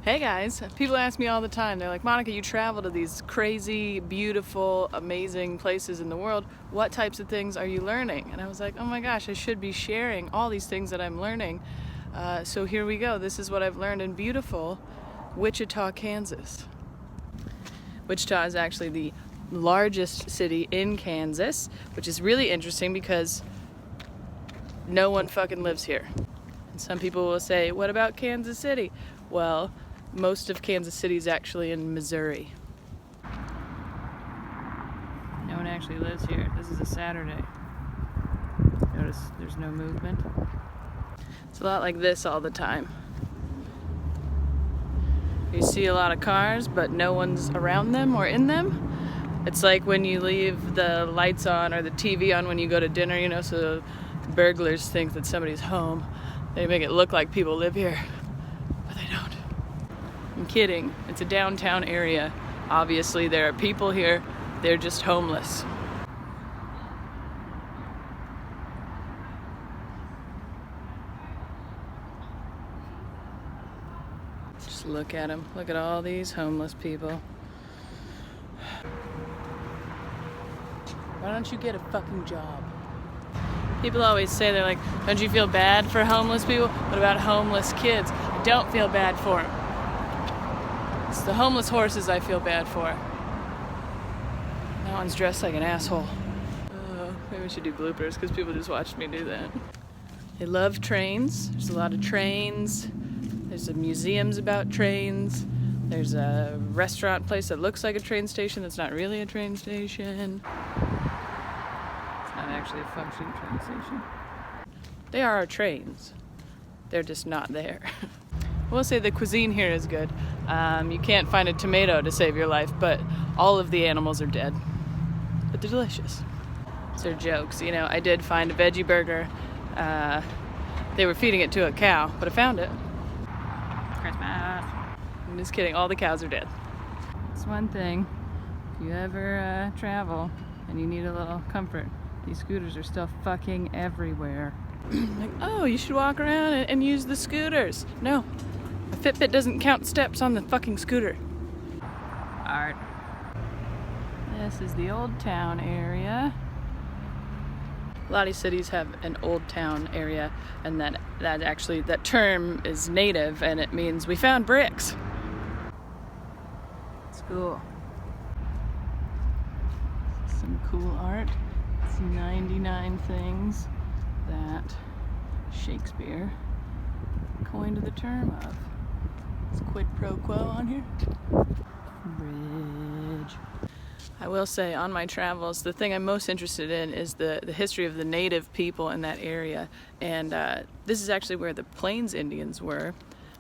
Hey guys, people ask me all the time, they're like, Monica, you travel to these crazy, beautiful, amazing places in the world. What types of things are you learning? And I was like, oh my gosh, I should be sharing all these things that I'm learning. So here we go. This is what I've learned in beautiful Wichita, Kansas. Wichita is actually the largest city in Kansas, which is really interesting because no one fucking lives here. And some people will say, what about Kansas City? Well, most of Kansas City is actually in Missouri. No one actually lives here. This is a Saturday. Notice there's no movement. It's a lot like this all the time. You see a lot of cars, but no one's around them or in them. It's like when you leave the lights on or the TV on when you go to dinner, you know, so burglars think that somebody's home. They make it look like people live here, but they don't. I'm kidding. It's a downtown area. Obviously, there are people here. They're just homeless. Just look at them. Look at all these homeless people. Why don't you get a fucking job? People always say, they're like, don't you feel bad for homeless people? What about homeless kids? I don't feel bad for them. It's the homeless horses I feel bad for. That one's dressed like an asshole. Maybe we should do bloopers because people just watched me do that. They love trains. There's a lot of trains. There's museums about trains. There's a restaurant place that looks like a train station that's not really a train station. It's not actually a functioning train station. They are trains. They're just not there. I will say the cuisine here is good. You can't find a tomato to save your life, but all of the animals are dead. But they're delicious. So jokes, you know, I did find a veggie burger. They were feeding it to a cow, but I found it. Christmas. I'm just kidding, all the cows are dead. It's one thing, if you ever travel and you need a little comfort, these scooters are still fucking everywhere. Like, oh, you should walk around and use the scooters. No, a Fitbit doesn't count steps on the fucking scooter. Alright. This is the Old Town area. A lot of cities have an Old Town area, and that term is native, and it means we found bricks. It's cool. Some cool art. It's 99 things that Shakespeare coined the term of. It's quid pro quo on here. Bridge. I will say, on my travels, the thing I'm most interested in is the history of the native people in that area. And this is actually where the Plains Indians were.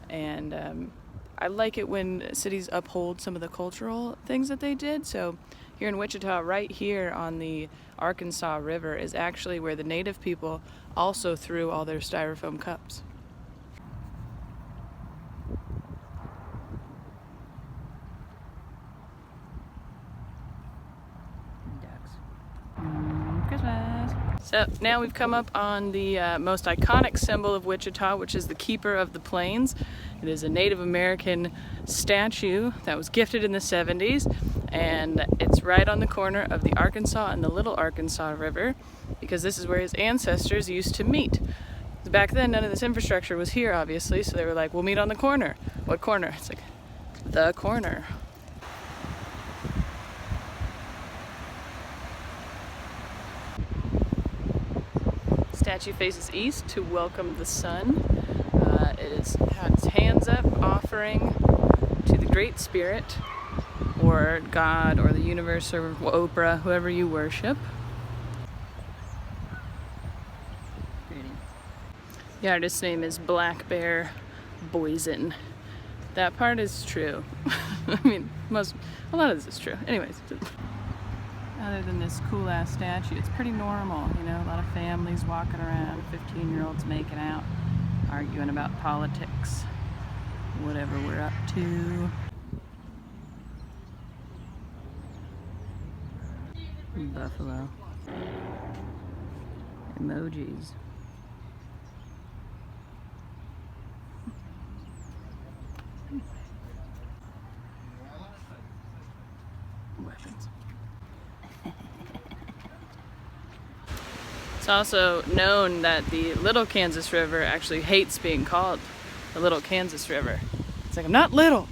And I like it when cities uphold some of the cultural things that they did. So here in Wichita, right here on the Arkansas River, is actually where the native people also threw all their styrofoam cups. Christmas. So now we've come up on the most iconic symbol of Wichita, which is the Keeper of the Plains. It is a Native American statue that was gifted in the 70s, and it's right on the corner of the Arkansas and the Little Arkansas River, because this is where his ancestors used to meet. Back then, none of this infrastructure was here, obviously, so they were like, we'll meet on the corner. What corner? It's like, the corner. Statue faces east to welcome the sun. It has its hands up, offering to the Great Spirit, or God, or the universe, or Oprah, whoever you worship. The artist's name is Black Bear Boysen. That part is true. I mean, a lot of this is true. Anyways. Other than this cool ass statue, it's pretty normal, you know, a lot of families walking around, 15-year-olds making out, arguing about politics, whatever we're up to. Buffalo. Emojis. It's also known that the Little Kansas River actually hates being called the Little Kansas River. It's like, I'm not little,